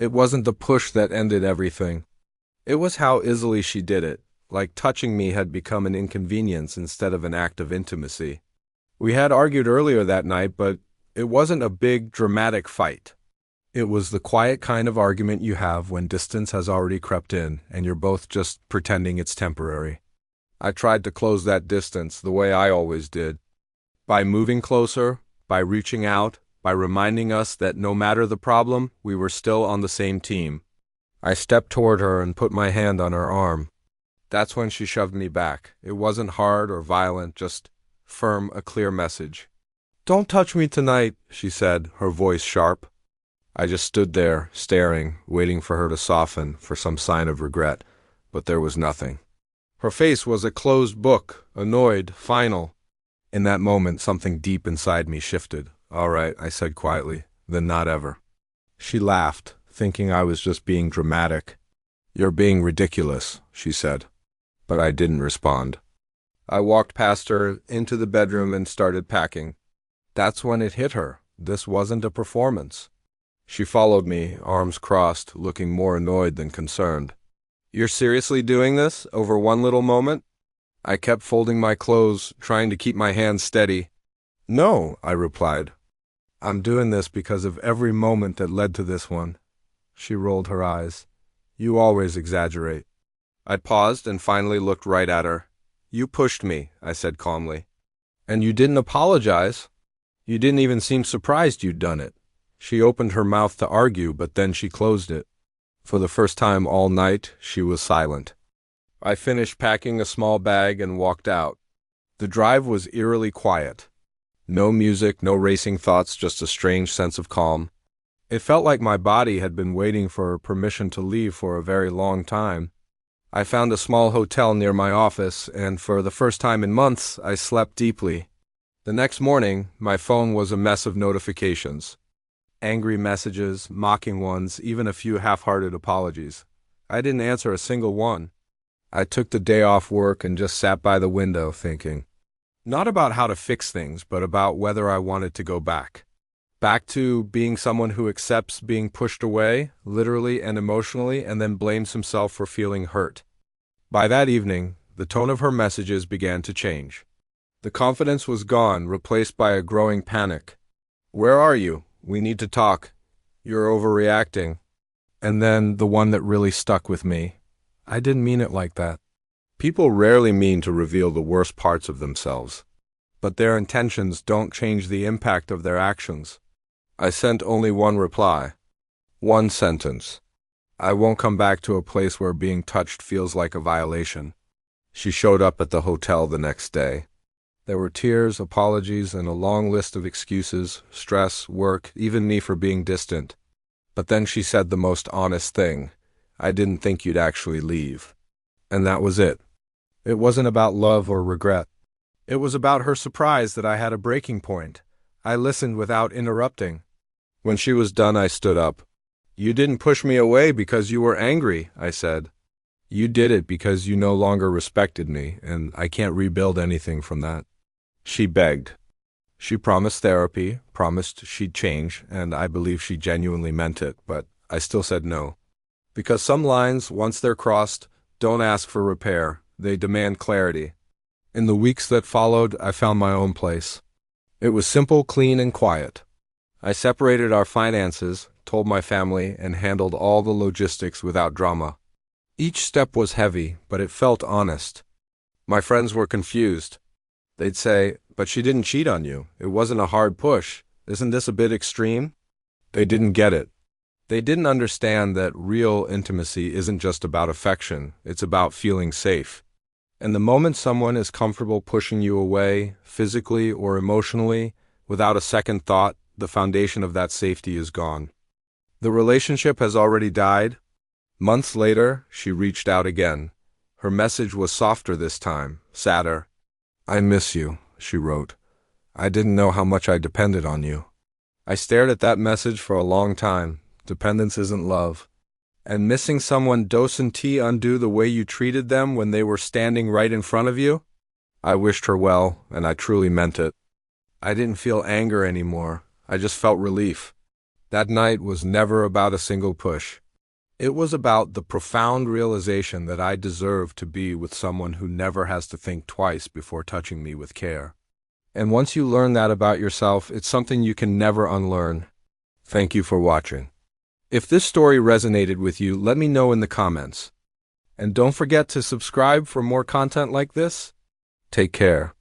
It wasn't the push that ended everything. It was how easily she did it, like touching me had become an inconvenience instead of an act of intimacy. We had argued earlier that night, but it wasn't a big, dramatic fight. It was the quiet kind of argument you have when distance has already crept in and you're both just pretending it's temporary. I tried to close that distance the way I always did, by moving closer, by reaching out, by reminding us that no matter the problem, we were still on the same team. I stepped toward her and put my hand on her arm. That's when she shoved me back. It wasn't hard or violent, just firm, a clear message. "Don't touch me tonight," she said, her voice sharp. I just stood there, staring, waiting for her to soften, for some sign of regret, but there was nothing. Her face was a closed book, annoyed, final. In that moment, something deep inside me shifted. "All right," I said quietly, "then not ever." She laughed, thinking I was just being dramatic. "You're being ridiculous," she said. But I didn't respond. I walked past her, into the bedroom, and started packing. That's when it hit her. This wasn't a performance. She followed me, arms crossed, looking more annoyed than concerned. "You're seriously doing this, over one little moment?" I kept folding my clothes, trying to keep my hands steady. "No," I replied. "I'm doing this because of every moment that led to this one." She rolled her eyes. "You always exaggerate." I paused and finally looked right at her. "You pushed me," I said calmly. "And you didn't apologize. You didn't even seem surprised you'd done it." She opened her mouth to argue, but then she closed it. For the first time all night, she was silent. I finished packing a small bag and walked out. The drive was eerily quiet. No music, no racing thoughts, just a strange sense of calm. It felt like my body had been waiting for permission to leave for a very long time. I found a small hotel near my office, and for the first time in months, I slept deeply. The next morning, my phone was a mess of notifications. Angry messages, mocking ones, even a few half-hearted apologies. I didn't answer a single one. I took the day off work and just sat by the window thinking. Not about how to fix things, but about whether I wanted to go back. Back to being someone who accepts being pushed away, literally and emotionally, and then blames himself for feeling hurt. By that evening, the tone of her messages began to change. The confidence was gone, replaced by a growing panic. "Where are you? We need to talk. You're overreacting." And then the one that really stuck with me. "I didn't mean it like that." People rarely mean to reveal the worst parts of themselves, but their intentions don't change the impact of their actions. I sent only one reply. One sentence. "I won't come back to a place where being touched feels like a violation." She showed up at the hotel the next day. There were tears, apologies, and a long list of excuses, stress, work, even me for being distant. But then she said the most honest thing. "I didn't think you'd actually leave." And that was it. It wasn't about love or regret. It was about her surprise that I had a breaking point. I listened without interrupting. When she was done, I stood up. "You didn't push me away because you were angry," I said. "You did it because you no longer respected me, and I can't rebuild anything from that." She begged. She promised therapy, promised she'd change, and I believe she genuinely meant it, but I still said no. Because some lines, once they're crossed, don't ask for repair, they demand clarity. In the weeks that followed, I found my own place. It was simple, clean, and quiet. I separated our finances, told my family, and handled all the logistics without drama. Each step was heavy, but it felt honest. My friends were confused. They'd say, "But she didn't cheat on you. It wasn't a hard push. Isn't this a bit extreme?" They didn't get it. They didn't understand that real intimacy isn't just about affection, it's about feeling safe. And the moment someone is comfortable pushing you away, physically or emotionally, without a second thought, the foundation of that safety is gone. The relationship has already died. Months later, she reached out again. Her message was softer this time, sadder. "I miss you," she wrote. "I didn't know how much I depended on you." I stared at that message for a long time. Dependence isn't love. And missing someone doesn't undo the way you treated them when they were standing right in front of you? I wished her well, and I truly meant it. I didn't feel anger anymore. I just felt relief. That night was never about a single push. It was about the profound realization that I deserve to be with someone who never has to think twice before touching me with care. And once you learn that about yourself, it's something you can never unlearn. Thank you for watching. If this story resonated with you, let me know in the comments. And don't forget to subscribe for more content like this. Take care.